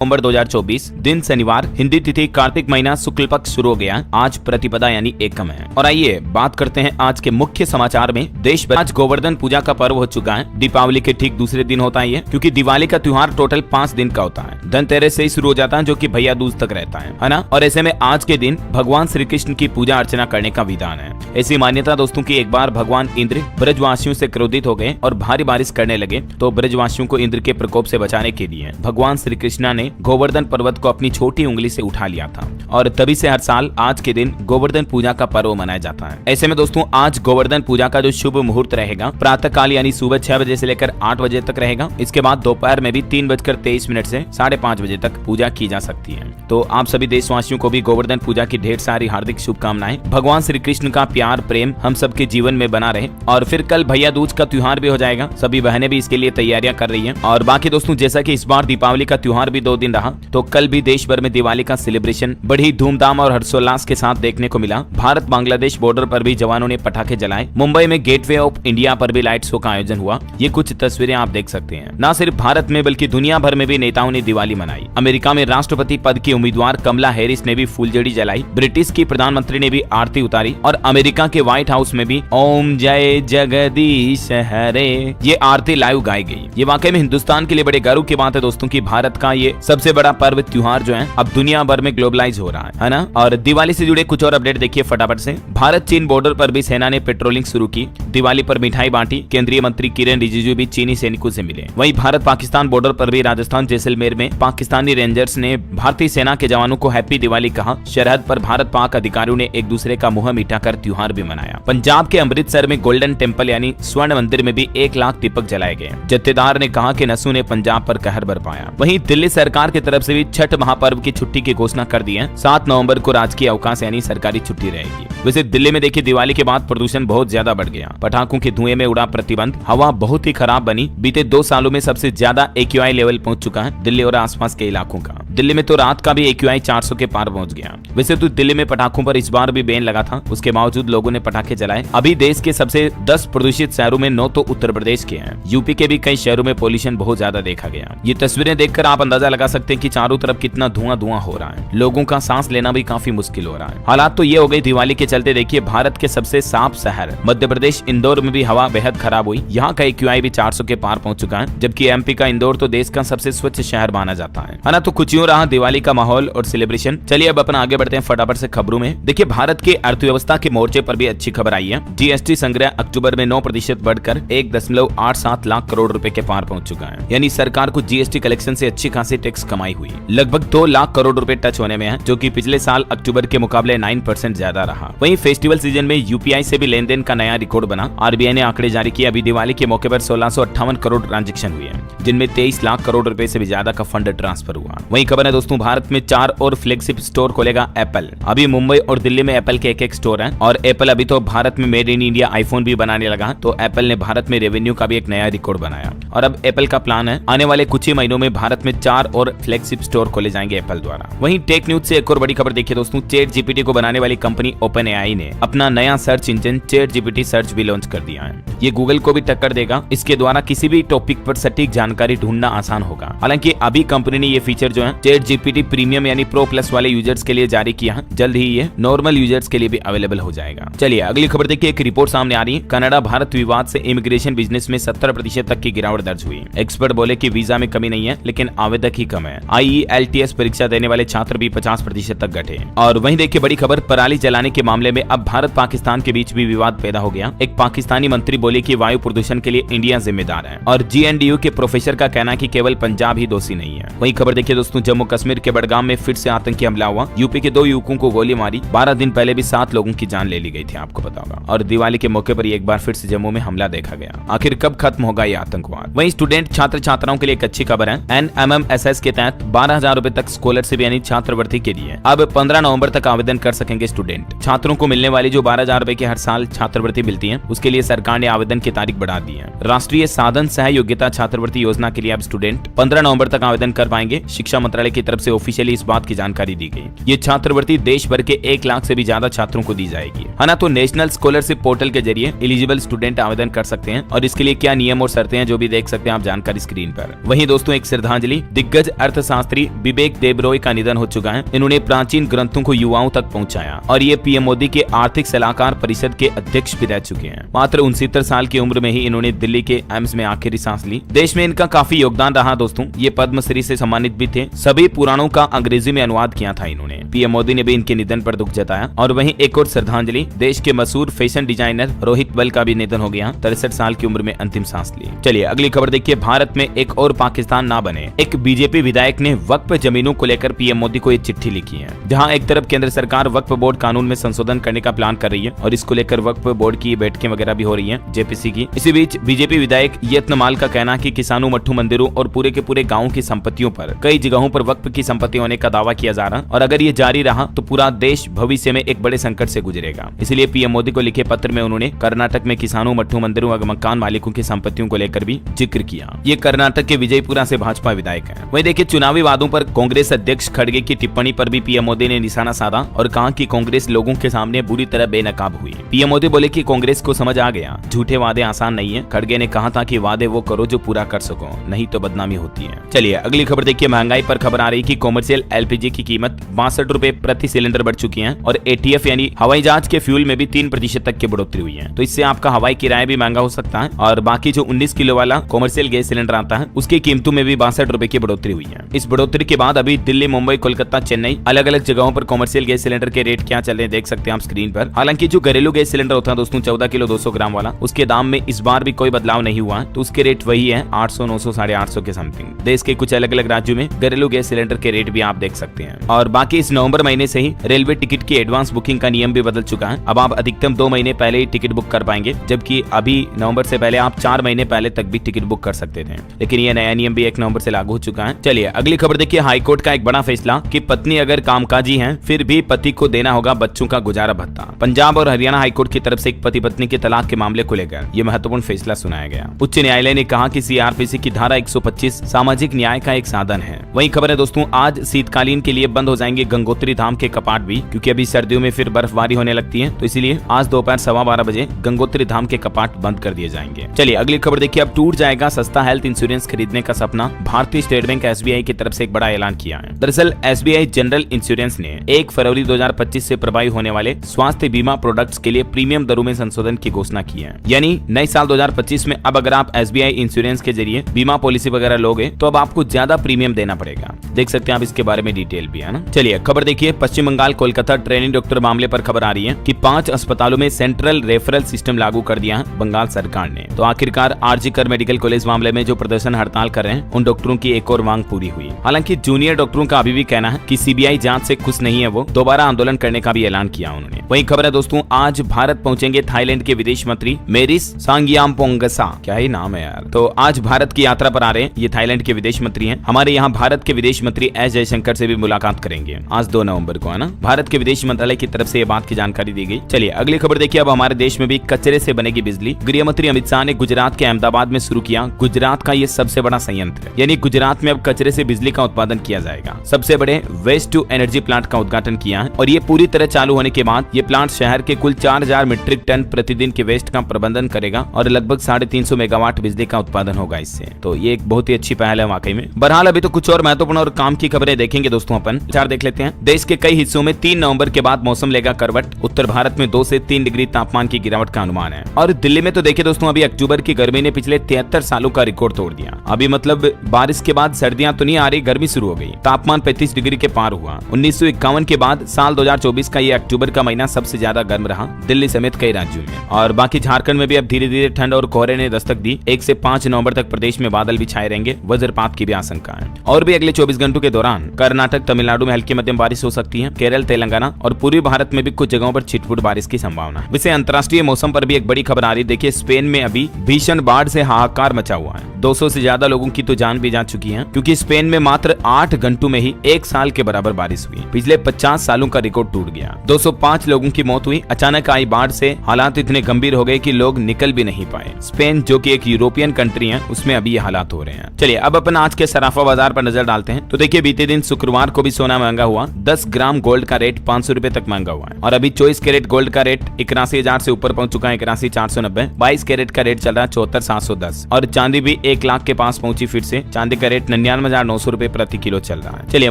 नवंबर 2024, दिन शनिवार, हिंदी तिथि कार्तिक महीना शुक्ल पक्ष शुरू हो गया। आज प्रतिपदा यानी एकम है। और आइए बात करते हैं आज के मुख्य समाचार में। देश भर आज गोवर्धन पूजा का पर्व हो चुका है। दीपावली के ठीक दूसरे दिन होता है ये, क्योंकि दिवाली का त्योहार टोटल 5 दिन का होता है। धनतेरस से ही शुरू हो जाता है, जो कि भैया दूज तक रहता है ना। और ऐसे में आज के दिन भगवान श्री कृष्ण की पूजा अर्चना करने का विधान है। ऐसी मान्यता दोस्तों की एक बार भगवान इंद्र ब्रजवासियों से क्रोधित हो गए और भारी बारिश करने लगे, तो ब्रजवासियों को इंद्र के प्रकोप से बचाने के लिए भगवान श्री कृष्ण ने गोवर्धन पर्वत को अपनी छोटी उंगली से उठा लिया था। और तभी से हर साल आज के दिन गोवर्धन पूजा का पर्व मनाया जाता है। ऐसे में दोस्तों आज गोवर्धन पूजा का जो शुभ मुहूर्त रहेगा प्रातः काल यानी सुबह 6 बजे से लेकर 8 बजे तक रहेगा। इसके बाद दोपहर में भी 3:23 से 5:30 बजे तक पूजा की जा सकती है। तो आप सभी देशवासियों को भी गोवर्धन पूजा की ढेर सारी हार्दिक शुभकामनाएं। भगवान श्री कृष्ण का प्यार प्रेम हम सबके जीवन में बना रहे। और फिर कल भैया दूज का त्योहार भी हो जाएगा। सभी बहनें भी इसके लिए तैयारियां कर रही है। और बाकी दोस्तों जैसा की इस बार दीपावली का त्योहार भी 2 दिन रहा, तो कल भी देश भर में दिवाली का सेलिब्रेशन बड़ी धूमधाम और हर्षोल्लास के साथ देखने को मिला। भारत बांग्लादेश बॉर्डर पर भी जवानों ने पटाखे जलाए। मुंबई में गेटवे ऑफ इंडिया पर भी लाइट शो का आयोजन हुआ। ये कुछ तस्वीरें आप देख सकते हैं। न सिर्फ भारत में बल्कि दुनिया भर में भी नेताओं ने दिवाली मनाई। अमेरिका में राष्ट्रपति पद की उम्मीदवार कमला हैरिस ने भी फुलझड़ी जलाई। ब्रिटिश की प्रधानमंत्री ने भी आरती उतारी। और अमेरिका के व्हाइट हाउस में भी ओम जय जगदीश हरे ये आरती लाइव गाई गई। ये वाकई में हिंदुस्तान के लिए बड़े गर्व की बात है दोस्तों की भारत का ये सबसे बड़ा पर्व त्योहार जो है अब दुनिया भर में ग्लोबलाइज हो रहा है ना। और दिवाली से जुड़े कुछ और अपडेट देखिए फटाफट से। भारत चीन बॉर्डर पर भी सेना ने पेट्रोलिंग शुरू की। दिवाली पर मिठाई बांटी। केंद्रीय मंत्री किरण रिजिजू भी चीनी सैनिकों से मिले। वहीं भारत पाकिस्तान बॉर्डर पर भी राजस्थान जैसलमेर में पाकिस्तानी रेंजर्स ने भारतीय सेना के जवानों को हैप्पी दिवाली कहा। सरहद पर भारत पाक अधिकारियों ने एक दूसरे का मुंह मीठा कर त्योहार भी मनाया। पंजाब के अमृतसर में गोल्डन टेम्पल यानी स्वर्ण मंदिर में भी 1 लाख दीपक जलाए गए। जत्थेदार ने कहा कि नसू ने पंजाब पर कहर बरपाया। वहीं दिल्ली सरकार की तरफ से भी छठ महापर्व की छुट्टी की घोषणा कर दी है। 7 नवंबर को राजकीय अवकाश यानी सरकारी छुट्टी रहेगी। वैसे दिल्ली में देखिए दिवाली के बाद प्रदूषण बहुत ज्यादा बढ़ गया। पटाखों के धुएं में उड़ा प्रतिबंध। हवा बहुत ही खराब बनी। बीते 2 सालों में सबसे ज्यादा AQI लेवल पहुंच चुका है दिल्ली और आसपास के इलाकों का। दिल्ली में तो रात का भी AQI 400 के पार पहुंच गया। वैसे तो दिल्ली में पटाखों पर इस बार भी बैन लगा था, उसके बावजूद लोगों ने पटाखे जलाए। अभी देश के सबसे 10 प्रदूषित शहरों में 9 तो उत्तर प्रदेश के हैं। यूपी के भी कई शहरों में पोल्यूशन बहुत ज्यादा देखा गया। ये तस्वीरें देखकर आप अंदाजा लगा सकते हैं कि चारों तरफ कितना धुआं हो रहा है। लोगों का सांस लेना भी काफी मुश्किल हो रहा है। हालात तो ये हो गई दिवाली के चलते। देखिए भारत के सबसे साफ शहर मध्य प्रदेश इंदौर में भी हवा बेहद खराब हुई। यहाँ का AQI भी 400 के पार पहुंच चुका है, जबकि MP का इंदौर तो देश का सबसे स्वच्छ शहर माना जाता है ना। तो कुछ यूं रहा दिवाली का माहौल और सेलिब्रेशन। चलिए अब अपना आगे बढ़ते हैं फटाफट से खबरों में। देखिए भारत की अर्थव्यवस्था के मोर्चे पर भी अच्छी खबर आई है। GST संग्रह अक्टूबर में 9% बढ़कर 1.87 लाख करोड़ रुपए के पार पहुंच चुका है। यानी सरकार को GST कलेक्शन से अच्छी खासी टैक्स कमाई हुई। लगभग 2 लाख करोड़ रुपए टच होने में है, जो कि पिछले साल अक्टूबर के मुकाबले 9% ज्यादा रहा। वहीं फेस्टिवल सीजन में UPI से भी लेन देन का नया रिकॉर्ड बना। RBI ने आंकड़े जारी किए। अभी दिवाली के मौके पर 1658 करोड़ ट्रांजेक्शन हुए हैं, जिनमें 23 लाख करोड़ रुपए से भी ज्यादा का फंड ट्रांसफर हुआ। वहीं खबर है दोस्तों भारत में 4 और फ्लैगशिप स्टोर खोलेगा एप्पल। अभी मुंबई और दिल्ली में एप्पल के एक स्टोर है। और एप्पल अभी तो भारत में मेड इन इंडिया आईफोन भी बनाने लगा, तो एप्पल ने भारत में रेवेन्यू का भी एक नया रिकॉर्ड बनाया। और अब एप्पल का प्लान है आने वाले कुछ ही महीनों में भारत में 4 और फ्लैगशिप स्टोर खोले जाएंगे एप्पल द्वारा। वहीं टेक न्यूज से एक और बड़ी खबर देखिए दोस्तों। ChatGPT को बनाने वाली कंपनी OpenAI ने अपना नया सर्च इंजन ChatGPT सर्च भी लॉन्च कर दिया है। ये गूगल को भी टक्कर देगा। इसके द्वारा किसी भी टॉपिक पर सटीक जानकारी ढूंढना आसान होगा। हालांकि अभी कंपनी ने ये फीचर जो है ChatGPT प्रीमियम यानी प्रो प्लस वाले यूजर्स के लिए जारी किया है। जल्द ही ये नॉर्मल यूजर्स के लिए भी अवेलेबल हो जाएगा। चलिए अगली खबर देखिए। एक रिपोर्ट सामने आ रही है। कनाडा भारत विवाद से इमिग्रेशन बिजनेस में 70% तक की गिरावट दर्ज हुई। एक्सपर्ट बोले कि वीजा में कमी नहीं है, लेकिन आवेदक ही कम है। IELTS परीक्षा देने वाले छात्र भी 50% तक घटे। और वहीं देखिए बड़ी खबर, पराली जलाने के मामले में अब भारत पाकिस्तान के बीच भी विवाद पैदा हो गया। एक पाकिस्तानी मंत्री बोले कि वायु प्रदूषण के लिए इंडिया जिम्मेदार है। और GNDU के प्रोफेसर का कहना है कि केवल पंजाब ही दोषी नहीं है। वहीं खबर देखिए दोस्तों, जम्मू कश्मीर के बडगाम में फिर से आतंकी हमला हुआ। यूपी के 2 युवकों को गोली मारी। 12 दिन पहले भी 7 लोगों की जान ले ली गई थी, आपको पता होगा। और दिवाली के मौके पर एक बार फिर से जम्मू में हमला देखा गया। आखिर कब खत्म होगा ये आतंकवाद। वहीं स्टूडेंट छात्र छात्राओं के लिए एक अच्छी खबर है। NMMSS के तहत 12,000 रुपए तक स्कॉलरशिप यानी छात्रवृत्ति के लिए अब 15 नवंबर तक आवेदन कर सकेंगे स्टूडेंट। छात्रों को मिलने वाली जो 12,000 रुपए की हर साल छात्रवृत्ति मिलती है, उसके लिए सरकार ने आवेदन की तारीख बढ़ा दी है। राष्ट्रीय साधन सह योग्यता छात्रवृत्ति योजना के लिए अब स्टूडेंट 15 नवंबर तक आवेदन कर पाएंगे। शिक्षा मंत्रालय की तरफ से ऑफिशियली इस बात की जानकारी दी गई। ये छात्रवृत्ति देश भर के 1 लाख से भी ज्यादा छात्रों को दी जाएगी। है ना। तो नेशनल स्कॉलरशिप पोर्टल के जरिए एलिजिबल स्टूडेंट आवेदन कर सकते हैं। और इसके लिए क्या नियम और शर्तें हैं जो भी देख सकते हैं आप जानकारी स्क्रीन पर। वहीं दोस्तों एक श्रद्धांजलि, दिग्गज अर्थशास्त्री विवेक देबरॉय का निधन हो चुका है। इन्होंने प्राचीन ग्रंथों को युवाओं तक पहुंचाया और ये पीएम मोदी के आर्थिक सलाहकार परिषद के अध्यक्ष भी रह चुके हैं। मात्र 69 साल की उम्र में ही इन्होंने दिल्ली के एम्स में आखिरी सांस ली। देश में इनका काफी योगदान रहा दोस्तों। ये पद्मश्री से सम्मानित भी थे। सभी पुराणों का अंग्रेजी में अनुवाद किया था इन्होंने। पीएम मोदी ने भी इनके निधन पर दुख जताया। और वहीं एक और श्रद्धांजलि, देश के मशहूर फैशन डिजाइनर रोहित बल का भी निधन हो गया। 63 साल की उम्र में अंतिम सांस ली। चलिए अगली खबर देखिए। भारत में एक और पाकिस्तान ना बने। एक बीजेपी विधायक ने वक्फ जमीनों को लेकर पीएम मोदी को एक चिट्ठी लिखी है, जहां एक तरफ केंद्र सरकार वक्फ बोर्ड कानून में संशोधन करने का प्लान कर रही है और इसको लेकर वक्फ बोर्ड की बैठकें वगैरह भी हो रही हैं जेपीसी की। इसी बीच बीजेपी विधायक यत्नमाल का कहना है कि किसानों, मट्ठू मंदिरों और पूरे के पूरे गाँव की संपत्तियों पर कई जगहों पर वक्फ की संपत्ति होने का दावा किया जा रहा और अगर ये जारी रहा तो पूरा देश भविष्य में एक बड़े संकट से गुजरेगा। इसलिए पीएम मोदी को लिखे पत्र में उन्होंने कर्नाटक में किसानों, मट्ठू मंदिरों और मकान मालिकों की संपत्तियों को लेकर भी जिक्र किया। ये कर्नाटक के विजयपुरा से भाजपा विधायक है। वहीं देखिए चुनावी वादों पर कांग्रेस अध्यक्ष खड़गे की टिप्पणी पर भी पीएम मोदी ने निशाना साधा और कहा कि कांग्रेस लोगों के सामने बुरी तरह बेनकाब हुई। पीएम मोदी बोले कि कांग्रेस को समझ आ गया, झूठे वादे आसान नहीं है। खड़गे ने कहा था कि वादे वो करो जो पूरा कर सको, नहीं तो बदनामी होती है। चलिए अगली खबर देखिए। महंगाई पर खबर आ रही कि कॉमर्शियल एलपीजी की कीमत 62 रुपए प्रति सिलेंडर बढ़ चुकी है और एटीएफ यानी हवाई जहाज के फ्यूल में भी 3% तक की बढ़ोतरी हुई है। तो इससे आपका हवाई किराया भी महंगा हो सकता है और बाकी जो 19 किलो वाला कॉमर्शियल गैस सिलेंडर आता है उसकी कीमतों में भी 62 रुपए की बढ़ोतरी हुई है। इस बढ़ोतरी के बाद अभी दिल्ली, मुंबई, कोलकाता, चेन्नई अलग अलग जगहों पर कॉमर्शियल गैस सिलेंडर के रेट क्या चल रहे हैं देख सकते हैं आप स्क्रीन पर। हालांकि जो घरेलू गैस सिलेंडर होता है दोस्तों 14 किलो 200 ग्राम वाला, उसके दाम में इस बार भी कोई बदलाव नहीं हुआ है। तो उसके रेट वही है 800, 900, 850 के समथिंग। देश के कुछ अलग अलग राज्यों में घरेलू गैस सिलेंडर के रेट भी आप देख सकते हैं। और बाकी इस नवंबर महीने से ही रेलवे टिकट की एडवांस बुकिंग का नियम भी बदल चुका है। अब आप अधिकतम 2 महीने पहले ही टिकट बुक कर पाएंगे, जबकि अभी नवंबर से पहले आप 4 महीने पहले तक भी टिकट बुक कर सकते थे। लेकिन यह नया नियम भी 1 नवंबर से लागू हो चुका है। चलिए अगली खबर देखिए। हाईकोर्ट का एक बड़ा फैसला कि पत्नी अगर कामकाजी है फिर भी पति को देना होगा बच्चों का गुजारा भत्ता। पंजाब और हरियाणा हाईकोर्ट की तरफ से एक पति पत्नी के तलाक के मामले को लेकर यह महत्वपूर्ण फैसला सुनाया गया। उच्च न्यायालय ने कहा कि सीआरपीसी की धारा 125 सामाजिक न्याय का एक साधन है। वही खबर है दोस्तों, आज शीतकालीन के लिए बंद हो जाएंगे गंगोत्री धाम के कपाट भी, क्योंकि अभी सर्दियों में फिर बर्फबारी होने लगती है। तो इसीलिए आज दोपहर 12:15 बजे गंगोत्री धाम के कपाट बंद कर दिए जाएंगे। चलिए अगली खबर देखिए। अब टूट जाएगा सस्ता हेल्थ इंश्योरेंस खरीदने का सपना। भारतीय स्टेट बैंक एसबीआई की तरफ से एक बड़ा ऐलान किया है। दरअसल एसबीआई जनरल इंश्योरेंस ने 1 फरवरी 2025 से प्रभावी होने वाले स्वास्थ्य बीमा प्रोडक्ट्स के लिए प्रीमियम दरों में संशोधन की घोषणा की है। यानी नए साल 2025 में अब अगर आप एसबीआई इंश्योरेंस के जरिए बीमा पॉलिसी वगैरह लोगे तो अब आपको ज्यादा प्रीमियम देना पड़ेगा। देख सकते हैं आप इसके बारे में डिटेल भी है ना। चलिए खबर देखिए। पश्चिम बंगाल कोलकाता ट्रेनिंग डॉक्टर मामले पर खबर आ रही है कि 5 अस्पतालों में सेंट्रल रेफरल सिस्टम लागू कर दिया है बंगाल सरकार ने। तो आखिरकार आरजी कर मेडिकल कॉलेज मामले में जो प्रदर्शन हड़ताल कर रहे हैं उन डॉक्टरों की एक और मांग पूरी हुई। हालांकि जूनियर डॉक्टरों का अभी भी कहना है कि सीबीआई जांच से खुश नहीं है, वो दोबारा आंदोलन करने का भी ऐलान किया उन्होंने। वही खबर है दोस्तों, आज भारत पहुंचेंगे थाईलैंड के विदेश मंत्री मेरिस सांगियाम्पोंगसा। क्या ही नाम है यार। तो आज भारत की यात्रा पर आ रहे हैं। ये थाईलैंड के विदेश मंत्री हैं। हमारे यहाँ भारत के विदेश मंत्री एस जयशंकर से भी मुलाकात करेंगे आज 2 नवंबर को, है ना। भारत के विदेश मंत्रालय की तरफ से ये बात की जानकारी दी गई। चलिए अगली खबर देखिए। अब हमारे देश में भी कचरे से बनेगी बिजली। गृह मंत्री अमित शाह ने गुजरात के अहमदाबाद में शुरू किया गुजरात का ये सबसे बड़ा संयंत्र। यानी गुजरात में अब कचरे से बिजली का उत्पादन किया जाएगा। सबसे बड़े वेस्ट टू एनर्जी प्लांट का उद्घाटन किया है और ये पूरी तरह चालू होने के बाद ये प्लांट शहर के कुल 4000 मीट्रिक टन प्रतिदिन के वेस्ट का प्रबंधन करेगा और लगभग 350 मेगावाट बिजली का उत्पादन होगा इससे। तो ये एक बहुत ही अच्छी पहल है वाकई में। बहरहाल अभी तो कुछ और महत्वपूर्ण और काम की खबरें देखेंगे दोस्तों। अपन विचार देख लेते हैं। देश के कई हिस्सों में 3 नवंबर के बाद मौसम लेगा करवट। उत्तर भारत में 2 से 3 डिग्री तापमान की गिरावट का अनुमान है। और दिल्ली में तो देखिए दोस्तों, अभी अक्टूबर की गर्मी ने पिछले 73 सालों का रिकॉर्ड तोड़ दिया। अभी मतलब बारिश के बाद सर्दियां तो नहीं आ रही, गर्मी शुरू हो गई। तापमान 35 डिग्री के पार हुआ। 1951 के बाद साल 2024 का ये अक्टूबर का महीना सबसे ज्यादा गर्म रहा दिल्ली समेत कई राज्यों में। और बाकी झारखंड में भी अब धीरे धीरे ठंड और कोहरे ने दस्तक दी। 1 से 5 नवंबर तक प्रदेश में बादल भी छाए रहेंगे। वज्रपात की भी आशंका है। और भी अगले 24 घंटों के दौरान कर्नाटक, तमिलनाडु में हल्की मध्यम बारिश हो सकती है। केरल, तेलंगाना और पूर्वी भारत में भी कुछ जगहों पर छिटपुट बारिश की संभावना है। वैसे अंतर्राष्ट्रीय मौसम पर भी एक बड़ी खबर आ रही है। देखिए स्पेन में अभी भीषण बाढ़ से हाहाकार मचा हुआ है। 200 से ज्यादा लोगों की तो जान भी जा चुकी है, क्योंकि स्पेन में मात्र 8 घंटों में ही 1 साल के बराबर बारिश हुई। पिछले 50 सालों का रिकॉर्ड टूट गया। 205 लोगों की मौत हुई। अचानक आई बाढ़ से हालात इतने गंभीर हो गए कि लोग निकल भी नहीं पाए। स्पेन जो कि एक यूरोपियन कंट्री है, उसमें अभी ये हालात हो रहे हैं। चलिए अब अपन आज के सराफा बाजार पर नजर डालते हैं। तो देखिए बीते दिन शुक्रवार को भी सोना महंगा हुआ। 10 ग्राम गोल्ड का रेट 500 रुपए तक महंगा हुआ है और अभी 24 कैरेट गोल्ड का रेट 81,000 से ऊपर पहुंच चुका है, 81,490। 22 कैरेट का रेट चल रहा है 74,710 और चांदी भी 1 लाख के पास पहुंची फिर से। चांदी का रेट 99,900 रुपए प्रति किलो चल रहा है। चलिए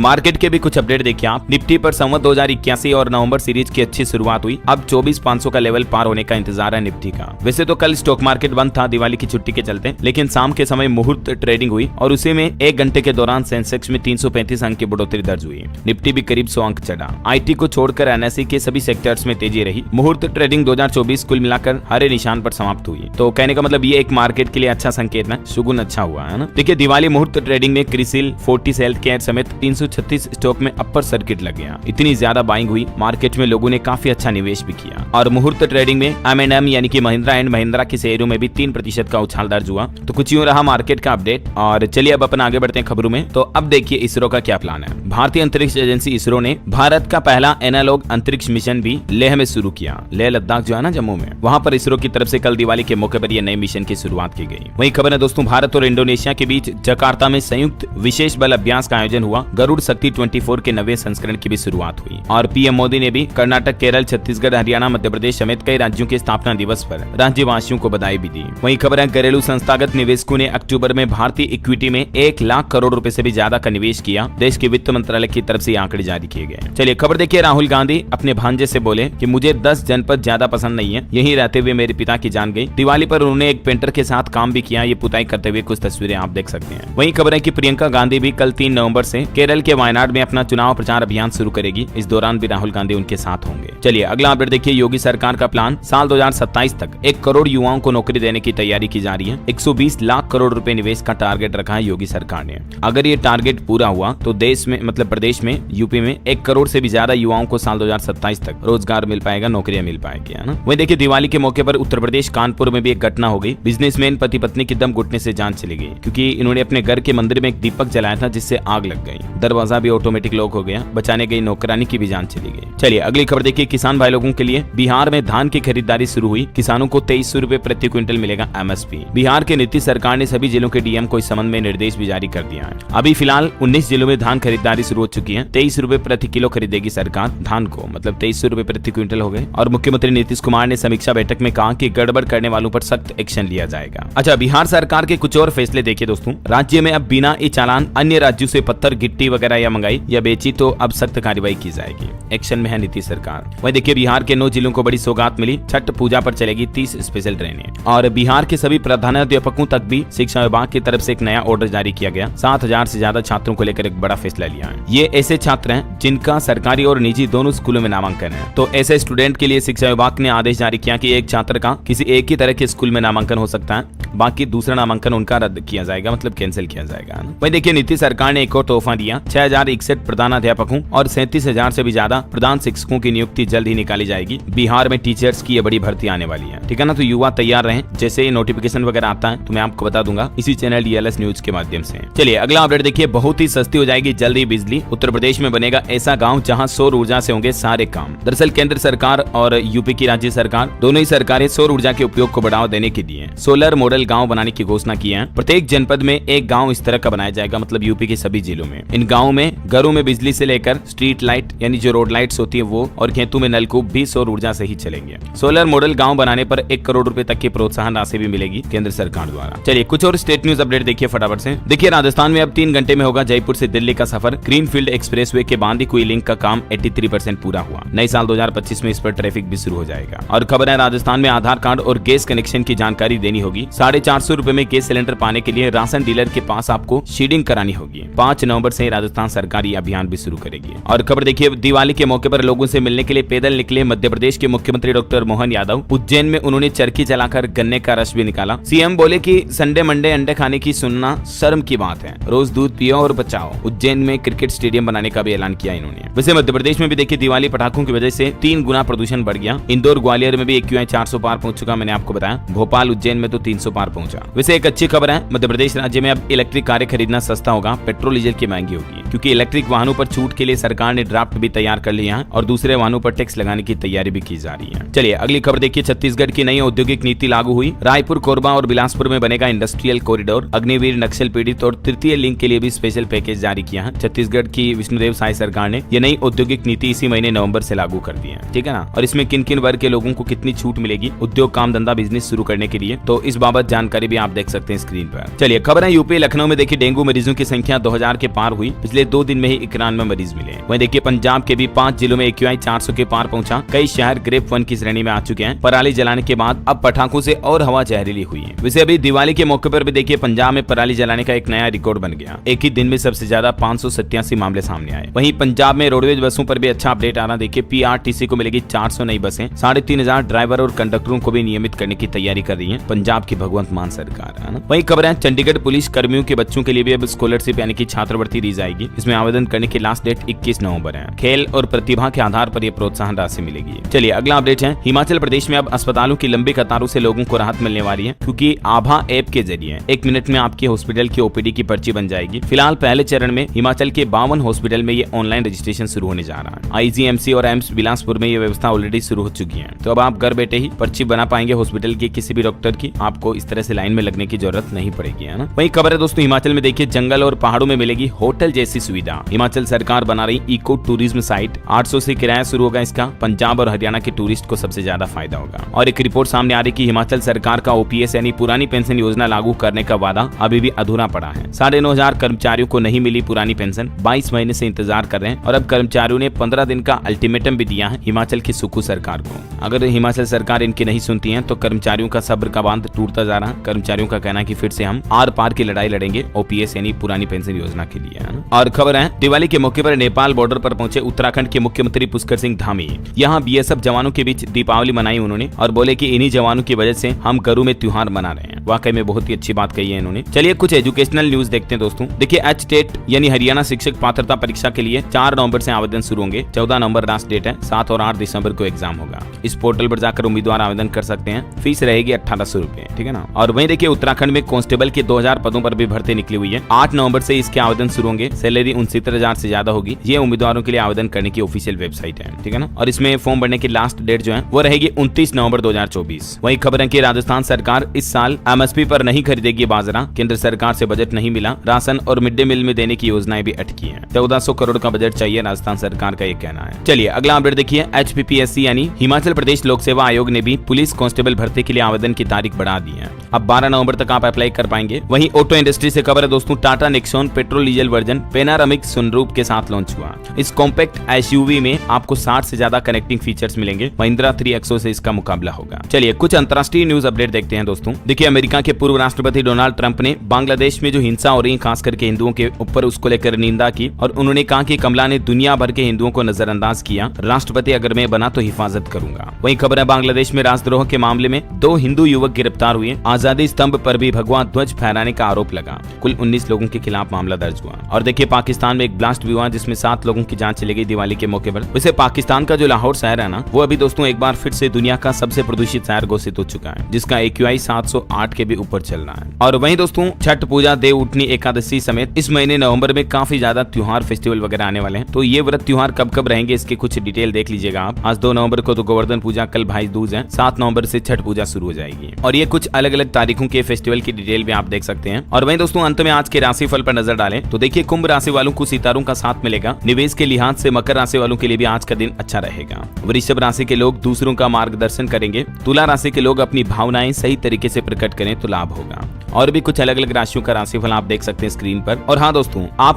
मार्केट के भी कुछ अपडेट देखिए आप। निफ्टी पर संवत 2081 और नवंबर सीरीज की अच्छी शुरुआत हुई। अब 24,500 का लेवल पार होने का इंतजार है निफ्टी का। वैसे तो कल स्टॉक मार्केट बंद था दिवाली की छुट्टी के चलते, लेकिन शाम के समय मुहूर्त ट्रेडिंग हुई और उसी में 1 घंटे के दौरान सेंसेक्स में 335 अंक की बढ़ोतरी दर्ज हुई। निफ्टी भी करीब 100 अंक चढ़ा। आईटी को छोड़कर एनएसई के सभी सेक्टर्स में तेजी रही। मुहूर्त ट्रेडिंग 2024 कुल मिलाकर हरे निशान पर समाप्त हुई। तो कहने का मतलब ये एक मार्केट के लिए अच्छा संकेत है, शुगुन अच्छा हुआ है ना। देखिए दिवाली मुहूर्त ट्रेडिंग में क्रिसिल, फोर्टिस हेल्थ केयर समेत 336 स्टॉक में अपर सर्किट लग गया। इतनी ज्यादा बाइंग हुई, मार्केट में लोगों ने काफी अच्छा निवेश भी किया। और मुहूर्त ट्रेडिंग में M&M यानी कि महिंद्रा एंड महिंद्रा के शेयरों में भी 3% का उछाल दर्ज हुआ। तो कुछ यूं रहा मार्केट का अपडेट। और चलिए अब अपन आगे बढ़ते हैं खबरों में। तो अब देखिए इसरो का क्या प्लान है। भारतीय अंतरिक्ष एजेंसी इसरो ने भारत का पहला एनालॉग अंतरिक्ष मिशन भी लेह में शुरू किया। लेह लद्दाख जो है ना जम्मू में, वहां पर इसरो की तरफ से कल दिवाली के मौके पर यह नए मिशन की शुरुआत की गई। वही खबर है दोस्तों, भारत और इंडोनेशिया के बीच जकार्ता में संयुक्त विशेष बल अभ्यास का आयोजन हुआ। गरुड़ शक्ति 24 के 9वें संस्करण की भी शुरुआत हुई। और पीएम मोदी ने भी कर्नाटक, केरल, छत्तीसगढ़, हरियाणा, मध्य प्रदेश समेत कई राज्यों के स्थापना दिवस पर राज्यवासियों को बधाई भी दी। वहीं खबर है घरेलू संस्थागत निवेशकों ने अक्टूबर में भारतीय इक्विटी में 1 लाख करोड़ रुपए से भी ज्यादा का निवेश किया। देश के वित्त मंत्रालय की तरफ से आंकड़े जारी किए गए। चलिए खबर देखिए, राहुल गांधी अपने भांजे से बोले कि मुझे 10 जनपद ज्यादा पसंद नहीं है, यहीं रहते हुए मेरे पिता की जान गई। दिवाली पर उन्होंने एक पेंटर के साथ काम भी किया। ये पुताई करते हुए कुछ तस्वीरें आप देख सकते हैं। वहीं खबर है कि प्रियंका गांधी भी कल 3 नवंबर से केरल के वायनाड में अपना चुनाव प्रचार अभियान शुरू करेगी। इस दौरान भी राहुल गांधी उनके साथ होंगे। चलिए अगला अपडेट देखिए, योगी सरकार का प्लान साल 2027 तक 1 करोड़ युवाओं को नौकरी देने की तैयारी की जा रही है। 120 लाख करोड़ रुपए निवेश का टारगेट रखा है योगी सरकार ने। अगर ये टारगेट पूरा हुआ तो देश में मतलब प्रदेश में यूपी में 1 करोड़ से भी ज्यादा युवाओं को साल 2027 तक रोजगार मिल पाएगा, नौकरियां मिल पाएगी, है ना। वही देखिए दिवाली के मौके पर उत्तर प्रदेश कानपुर में भी एक घटना हो गई। बिजनेसमैन पति पत्नी की दम घुटने से जान चली गई क्योंकि इन्होंने अपने घर के मंदिर में एक दीपक जलाया था जिससे आग लग गई। दरवाजा भी ऑटोमेटिक लॉक हो गया। बचाने गई नौकरानी की भी जान चली गई। चलिए अगली खबर देखिए, किसान भाई लोगों के लिए बिहार में धान की खरीदारी शुरू हुई। किसानों को 2300 रुपए प्रति क्विंटल मिलेगा एमएसपी। बिहार के नीतीश सरकार ने सभी जिलों के डीएम को इस संबंध में निर्देश भी जारी कर दिया है। अभी फिलहाल 19 जिलों में धान खरीदारी शुरू हो चुकी है। 23 रुपए प्रति किलो खरीदेगी सरकार धान को, मतलब 2300 रुपए प्रति क्विंटल हो गए। और मुख्यमंत्री नीतीश कुमार ने समीक्षा बैठक में कहा कि गड़बड़ करने वालों पर सख्त एक्शन लिया जाएगा। अच्छा, बिहार सरकार के कुछ और फैसले देखिए दोस्तों। राज्य में अब बिना ई चालान अन्य राज्यों से पत्थर, गिट्टी वगैरह या मंगाई या बेची तो अब सख्त कार्रवाई की जाएगी। एक्शन में है नीतीश सरकार। वही देखिए बिहार के 9 जिलों को बड़ी सौगात मिली। छठ पूजा पर चलेगी 30 स्पेशल ट्रेनें। और बिहार के सभी प्रधानाध्यापकों तक भी शिक्षा विभाग की तरफ से एक नया ऑर्डर जारी किया गया। 7,000 से ज्यादा छात्रों को लेकर एक बड़ा फैसला लिया है। ये ऐसे छात्र हैं जिनका सरकारी और निजी दोनों स्कूलों में नामांकन है। तो ऐसे स्टूडेंट के लिए शिक्षा विभाग ने आदेश जारी किया कि एक छात्र का किसी एक ही तरह के स्कूल में नामांकन हो सकता है, बाकी दूसरा नामांकन उनका रद्द किया जाएगा, मतलब कैंसिल किया जाएगा। वही देखिए नीतीश सरकार ने एक और तोहफा दिया। 6,061 प्रधानाध्यापकों और 37,000 से भी ज्यादा प्रधान शिक्षकों की नियुक्ति जल्द ही निकाली जाएगी। बिहार में टीचर्स की ये बड़ी भर्ती आने वाली है, ठीक है ना। तो युवा तैयार रहें, जैसे ही नोटिफिकेशन वगैरह आता है तो मैं आपको बता दूंगा इसी चैनल DLS न्यूज के माध्यम से। चलिए अगला अपडेट देखिए, बहुत ही सस्ती हो जाएगी जल्द ही बिजली। उत्तर प्रदेश में बनेगा ऐसा गाँव जहाँ सौर ऊर्जा से होंगे सारे काम। दरअसल केंद्र सरकार और यूपी की राज्य सरकार दोनों ही सरकारें सौर ऊर्जा के उपयोग को बढ़ावा देने के लिए सोलर मॉडल गाँव बनाने की घोषणा की है। प्रत्येक जनपद में एक गाँव इस तरह का बनाया जाएगा, मतलब यूपी के सभी जिलों में। इन गाँव में घरों में बिजली से लेकर स्ट्रीट लाइट यानी जो रोड लाइट्स होती है वो, और खेतों में नलकूप भी सौर ऊर्जा से ही चलेंगे। सोलर मॉडल गाँव बनाने पर 1 करोड़ रुपए तक की प्रोत्साहन राशि भी मिलेगी केंद्र सरकार द्वारा। चलिए कुछ और स्टेट न्यूज अपडेट देखिए फटाफट से। देखिए राजस्थान में अब 3 घंटे में होगा जयपुर से दिल्ली का सफर। ग्रीनफील्ड एक्सप्रेसवे के बांदी कुई लिंक का काम 83% पूरा हुआ। नए साल 2025 में इस पर ट्रैफिक भी शुरू हो जाएगा। और खबर है राजस्थान में आधार कार्ड और गैस कनेक्शन की जानकारी देनी होगी। 450 रुपए में गैस सिलेंडर पाने के लिए राशन डीलर के पास आपको शीडिंग करानी होगी। 5 नवंबर से राजस्थान सरकार ये अभियान भी शुरू करेगी। और खबर देखिए दिवाली के मौके पर लोगों से मिलने के लिए पैदल निकले मध्य प्रदेश के मुख्यमंत्री डॉक्टर मोहन यादव। उज्जैन में उन्होंने चरखी चलाकर गन्ने का रस भी निकाला। सीएम बोले कि संडे मंडे अंडे खाने की सुनना शर्म की बात है, रोज दूध पियो और बचाओ। उज्जैन में क्रिकेट स्टेडियम बनाने का भी ऐलान किया इन्होंने। वैसे मध्य प्रदेश में भी देखिए दिवाली पटाखों की वजह से 3 गुना प्रदूषण बढ़ गया। इंदौर ग्वालियर में भी AQI 400 पार पहुंच चुका, मैंने आपको बताया। भोपाल उज्जैन में तो 300 पार पहुंचा। वैसे एक अच्छी खबर है, मध्य प्रदेश राज्य में अब इलेक्ट्रिक कारें खरीदना सस्ता होगा, पेट्रोल डीजल की महंगी होगी, क्योंकि इलेक्ट्रिक वाहनों पर छूट के लिए सरकार ने ड्राफ्ट भी तैयार कर लिया है और दूसरे वाहनों पर टैक्स लगाने की तैयारी भी की जा रही है। चलिए अगली खबर देखिए, छत्तीसगढ़ की नई औद्योगिक नीति लागू हुई। रायपुर, कोरबा और बिलासपुर में बनेगा इंडस्ट्रियल कॉरिडोर। अग्निवीर, नक्सल पीड़ित और तृतीय लिंग के लिए भी स्पेशल पैकेज जारी किया है। छत्तीसगढ़ की विष्णुदेव साय सरकार सरकार ने ये नई औद्योगिक नीति इसी महीने नवंबर से लागू कर दी है, ठीक है ना। और इसमें किन किन वर्ग के लोगों को कितनी छूट मिलेगी उद्योग, काम धंधा, बिजनेस शुरू करने के लिए, तो इस बाबत जानकारी भी आप देख सकते हैं स्क्रीन पर। चलिए खबर है यूपी लखनऊ में देखिए डेंगू मरीजों की संख्या 2000 के पार हुई। पिछले 2 दिन में ही 91 मरीज मिले। वहीं देखिए पंजाब के भी 5 जिलों में AQI 400 के पार पहुंचा। कई शहर ग्रेप 1 की श्रेणी में आ चुके हैं। पराली जलाने के बाद अब पटाखों से और हवा जहरीली हुई है। वैसे अभी दिवाली के मौके पर भी देखिए पंजाब में पराली जलाने का एक नया रिकॉर्ड बन गया। एक ही दिन में सबसे ज्यादा 587 मामले सामने आए। वहीं पंजाब में रोडवेज बसों पर भी अच्छा अपडेट आ रहा। देखिए PRTC को मिलेगी 400 नई बसें। 3500 ड्राइवर और कंडक्टरों को भी नियमित करने की तैयारी कर रही है पंजाब की भगवंत मान सरकार, है ना। वहीं खबर है चंडीगढ़ पुलिस कर्मियों के बच्चों के लिए भी अब स्कॉलरशिप यानी कि छात्रवृत्ति दी जाएगी। इसमें आवेदन करने की लास्ट डेट 21 नवंबर है। खेल और प्रतिभा के आधार पर यह प्रोत्साहन राशि मिलेगी। चलिए अगला अपडेट है हिमाचल प्रदेश में अब अस्पतालों की लंबी कतारों से लोगों को राहत मिलने वाली है, क्योंकि आभा ऐप के जरिए 1 मिनट में आपके हॉस्पिटल की OPD की पर्ची बन जाएगी। फिलहाल पहले चरण में हिमाचल के 52 हॉस्पिटल में ये ऑनलाइन रजिस्ट्रेशन शुरू होने जा रहा है। IGMC और एम्स बिलासपुर में ये व्यवस्था ऑलरेडी शुरू हो चुकी है। तो अब आप घर बैठे ही पर्ची बना पाएंगे हॉस्पिटल के किसी भी डॉक्टर की। आपको इस तरह से लाइन में लगने की जरूरत नहीं पड़ेगी, है ना। वही खबर है दोस्तों हिमाचल में देखिए जंगल और पहाड़ों में मिलेगी होटल जैसी सुविधा। हिमाचल सरकार बना रही इको टूरिज्म साइट। 800 से किराया शुरू होगा इसका। पंजाब और हरियाणा के टूरिस्ट को सबसे ज्यादा फायदा होगा। और एक रिपोर्ट सामने आ रही कि हिमाचल सरकार का OPS यानी पुरानी पेंशन योजना लागू करने का वादा अभी भी अधूरा पड़ा है। 9,500 कर्मचारियों को नहीं मिली पुरानी पेंशन। 22 महीने से इंतजार कर रहे हैं और अब कर्मचारियों ने 15 दिन का अल्टीमेटम भी दिया है हिमाचल की सुक्खू सरकार को। अगर हिमाचल सरकार इनकी नहीं सुनती है तो कर्मचारियों का सब्र का बांध टूटता जा रहा है। कर्मचारियों का कहना है कि फिर से हम आर पार की लड़ाई लड़ेंगे OPS यानी पुरानी पेंशन योजना के लिए, है ना। और खबर है दिवाली के मौके पर नेपाल बॉर्डर पर पहुंचे उत्तराखंड के मुख्यमंत्री पुष्कर सिंह धामी। यहाँ BSF जवानों के बीच दीपावली मनाई उन्होंने और बोले कि इन्हीं जवानों की वजह से हम घरों में त्योहार मना रहे हैं। वाकई में बहुत ही अच्छी बात कही है इन्होंने। चलिए कुछ एजुकेशनल न्यूज देखते हैं दोस्तों। देखिए HTET यानी हरियाणा शिक्षक पात्रता परीक्षा के लिए 4 नवंबर से आवेदन शुरू होंगे। 14 नवंबर लास्ट डेट है। 7 और 8 दिसंबर को एग्जाम होगा। इस पोर्टल पर जाकर उम्मीदवार आवेदन कर सकते हैं। फीस रहेगी 1800 रुपए, ठीक है ना। और वहीं देखिए उत्तराखंड में कांस्टेबल के 2000 पदों पर भी भर्ती निकली हुई है। 8 नवंबर से इसके आवेदन शुरू होंगे। सैलरी 69,000 से ज्यादा होगी। ये उम्मीदवारों के लिए आवेदन करने की ऑफिशियल वेबसाइट है, ठीक है ना। और इसमें फॉर्म भरने की लास्ट डेट जो है वो रहेगी 29 नवंबर 2024। वहीं खबर है कि राजस्थान सरकार इस साल MSP पर नहीं खरीदेगी बाजरा। केंद्र सरकार से बजट नहीं मिला। राशन और मिड डे मील में देने की योजनाएं भी अटकी हैं। 1400 करोड़ का बजट चाहिए राजस्थान सरकार का ये कहना है। चलिए अगला अपडेट देखिए HPPSC यानी हिमाचल प्रदेश लोक सेवा आयोग ने भी पुलिस कांस्टेबल भर्ती के लिए आवेदन की तारीख बढ़ा दी है। अब 12 नवंबर तक आप अप्लाई कर पाएंगे। वहीं ऑटो इंडस्ट्री से खबर है दोस्तों Tata Nexon petrol diesel version panoramic sunroof के साथ लॉन्च हुआ। इस कॉम्पैक्ट SUV में आपको 60 से ज्यादा कनेक्टिंग फीचर्स मिलेंगे। महिंद्रा 3XO से इसका मुकाबला होगा। चलिए कुछ अंतर्राष्ट्रीय न्यूज अपडेट देखते हैं दोस्तों। देखिए अमेरिका के पूर्व राष्ट्रपति डोनाल्ड ट्रंप ने बांग्लादेश में जो हिंसा हो रही है खास करके हिंदुओं के ऊपर उसको लेकर निंदा की और उन्होंने कहा कि कमला ने दुनिया भर के हिंदुओं को नजरअंदाज किया। राष्ट्रपति अगर मैं बना तो हिफाजत करूंगा। वहीं खबर है बांग्लादेश में राजद्रोह के मामले में 2 हिंदू युवक गिरफ्तार हुए। आजादी स्तंभ पर भी भगवा ध्वज फहराने का आरोप लगा। कुल 19 लोगों के खिलाफ मामला दर्ज हुआ। और देखिए पाकिस्तान में एक ब्लास्ट भी हुआ जिसमें 7 लोगों की जान चली गई दिवाली के मौके पर। वैसे पाकिस्तान का जो लाहौर शहर है ना वो अभी दोस्तों एक बार फिर से दुनिया का सबसे प्रदूषित शहर घोषित हो चुका है, जिसका AQI 708 के भी ऊपर चल रहा है। और वहीं दोस्तों छठ पूजा, देव उठनी एकादशी समेत इस महीने नवंबर में काफी ज्यादा त्योहार फेस्टिवल वगैरह आने वाले हैं। तो ये व्रत त्योहार कब कब रहेंगे इसके कुछ डिटेल देख लीजिएगा आप। आज 2 नवंबर को तो गोवर्धन पूजा, कल भाई दूज है। 7 नवंबर से छठ पूजा शुरू हो जाएगी। और ये कुछ अलग अलग तारीखों के फेस्टिवल की डिटेल भी आप देख सकते हैं। और वहीं दोस्तों अंत में आज के राशिफल पर नजर डालें तो देखिए कुंभ राशि वालों को सितारों का साथ मिलेगा। निवेश के लिहाज से मकर राशि वालों के लिए भी आज का दिन अच्छा रहेगा। वृषभ राशि के लोग दूसरों का मार्गदर्शन करेंगे। तुला राशि के लोग अपनी भावनाएं सही तरीके से प्रकट करें तो लाभ होगा। और भी कुछ अलग अलग राशियों का राशिफल आप देख सकते हैं स्क्रीन पर। और हाँ दोस्तों आप